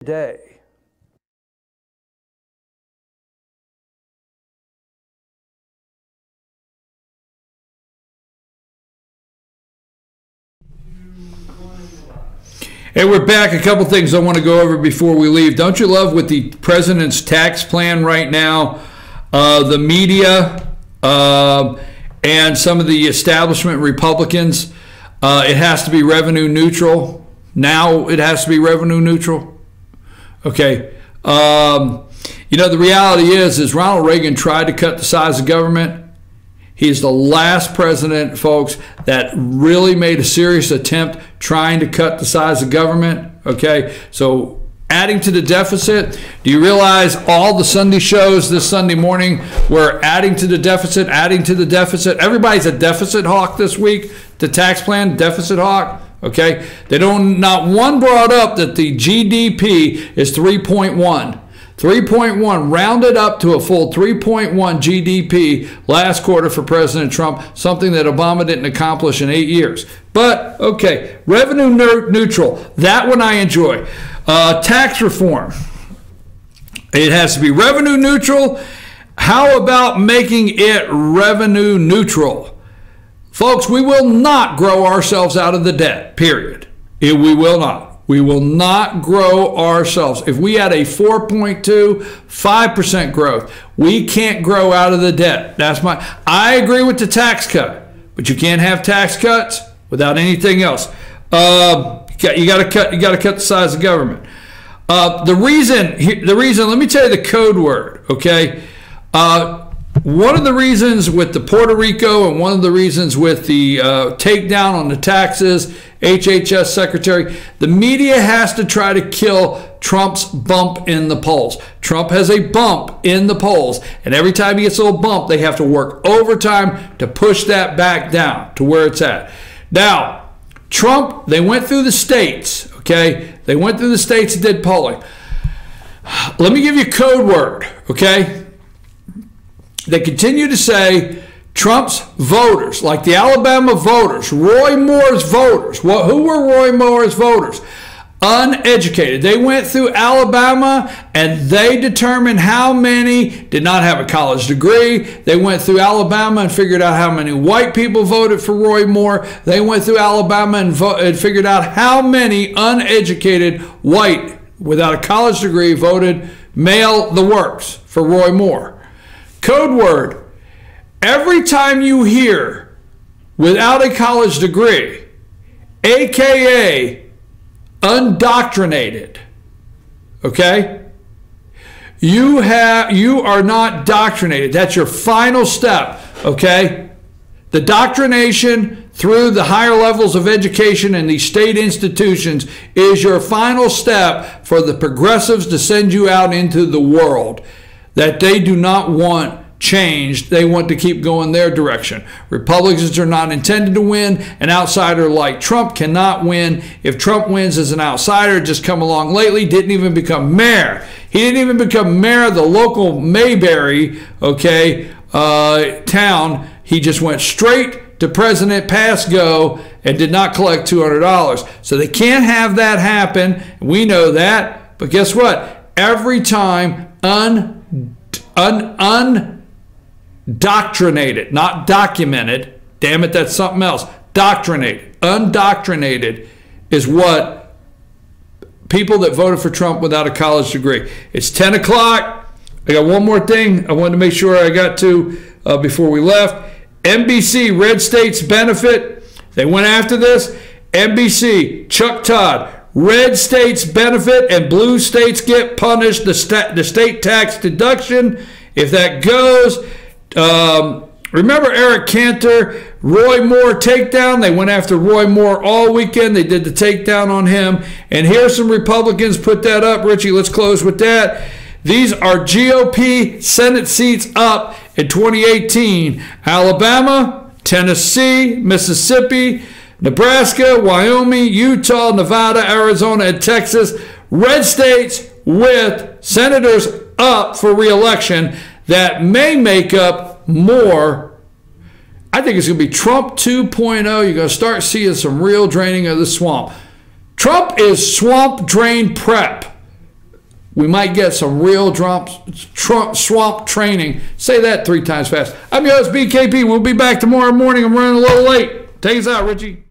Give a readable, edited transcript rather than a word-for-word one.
day. Hey, we're back. A couple things I want to go over before we leave. Don't you love with the president's tax plan right now, the media and some of the establishment Republicans, it has to be revenue neutral. Now it has to be revenue neutral. Okay. You know, the reality is Ronald Reagan tried to cut the size of government. He's the last president, folks, that really made a serious attempt trying to cut the size of government. Okay, so adding to the deficit. Do you realize all the Sunday shows this Sunday morning were adding to the deficit, adding to the deficit? Everybody's a deficit hawk this week. The tax plan, deficit hawk. Okay, they don't, not one brought up that the GDP is 3.1. 3.1 rounded up to a full 3.1 GDP last quarter for President Trump, something that Obama didn't accomplish in 8 years. But, okay, revenue neutral, that one I enjoy. Tax reform, it has to be revenue neutral. How about making it revenue neutral? Folks, we will not grow ourselves out of the debt, period. We will not. We will not grow ourselves. If we had a 4.2, 5% growth, we can't grow out of the debt. I agree with the tax cut, but you can't have tax cuts without anything else. You got to cut the size of government. The reason, let me tell you the code word, okay? One of the reasons with the Puerto Rico and one of the reasons with the takedown on the taxes, HHS secretary, the media has to try to kill Trump's bump in the polls. Trump has a bump in the polls, and every time he gets a little bump, they have to work overtime to push that back down to where it's at. Now, Trump, they went through the states, okay? They went through the states and did polling. Let me give you a code word, okay? They continue to say Trump's voters, like the Alabama voters, Roy Moore's voters. Who were Roy Moore's voters? Uneducated. They went through Alabama and they determined how many did not have a college degree. They went through Alabama and figured out how many white people voted for Roy Moore. They went through Alabama and figured out how many uneducated white without a college degree voted male the works for Roy Moore. Code word, every time you hear without a college degree, AKA undoctrinated, okay? You are not doctrinated. That's your final step, okay? The doctrination through the higher levels of education and these state institutions is your final step for the progressives to send you out into the world. That they do not want changed. They want to keep going their direction. Republicans are not intended to win. An outsider like Trump cannot win. If Trump wins as an outsider, just come along lately, didn't even become mayor. He didn't even become mayor of the local Mayberry, okay, town. He just went straight to President Pass Go and did not collect $200. So they can't have that happen. We know that. But guess what? Every time undoctrinated, not documented, damn it, that's something else, doctrinated, undoctrinated is what people that voted for Trump without a college degree. It's 10 o'clock. I got one more thing I wanted to make sure I got to before we left. NBC, red states benefit. They went after this. NBC, Chuck Todd, red states benefit and blue states get punished. The state tax deduction, if that goes. Remember Eric Cantor, Roy Moore takedown? They went after Roy Moore all weekend. They did the takedown on him. And here's some Republicans put that up. Richie, let's close with that. These are GOP Senate seats up in 2018. Alabama, Tennessee, Mississippi, Nebraska, Wyoming, Utah, Nevada, Arizona, and Texas. Red states with senators up for re-election that may make up more. I think it's going to be Trump 2.0. You're going to start seeing some real draining of the swamp. Trump is swamp drain prep. we might get some real swamp training. Say that 3 times fast. I'm your host, BKP. We'll be back tomorrow morning. I'm running a little late. Take us out, Richie.